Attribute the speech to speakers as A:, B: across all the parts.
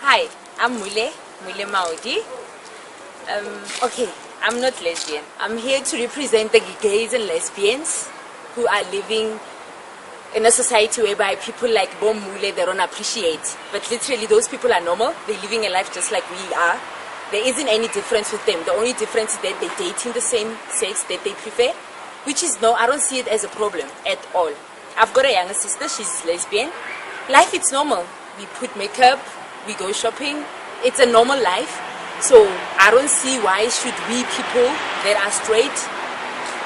A: Hi, I'm Mule Maudi. Okay, I'm not lesbian. I'm here to represent the gays and lesbians who are living in a society whereby people like Bom Mule, they don't appreciate. But literally, those people are normal. They're living a life just like we are. There isn't any difference with them. The only difference is that they're dating the same sex that they prefer, which is no, I don't see it as a problem at all. I've got a younger sister, she's lesbian. Life, it's normal. We put makeup, we go shopping. It's a normal life. So I don't see why should we people that are straight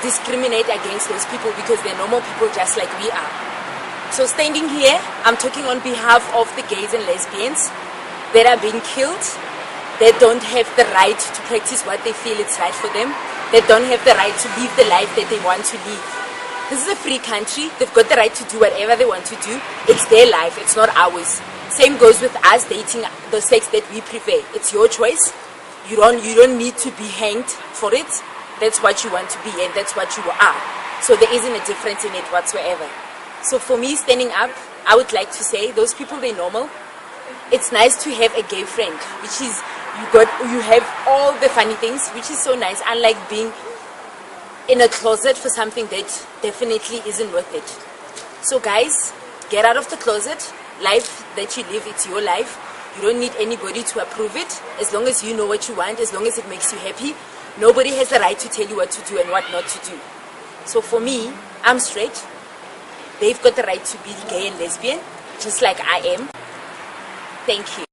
A: discriminate against those people because they're normal people just like we are. So standing here, I'm talking on behalf of the gays and lesbians that are being killed. They don't have the right to practice what they feel is right for them. They don't have the right to live the life that they want to live. This is a free country. They've got the right to do whatever they want to do. It's their life. It's not ours. Same goes with us dating the sex that we prefer. It's your choice. You don't need to be hanged for it. That's what you want to be and that's what you are. So there isn't a difference in it whatsoever. So for me, standing up, I would like to say those people, they're normal. It's nice to have a gay friend, which is you have all the funny things, which is so nice, unlike being in a closet for something that definitely isn't worth it. So guys, get out of the closet. Life that you live, it's your life. You don't need anybody to approve it. As long as you know what you want, as long as it makes you happy, nobody has the right to tell you what to do and what not to do. So for me, I'm straight. They've got the right to be gay and lesbian, just like I am. Thank you.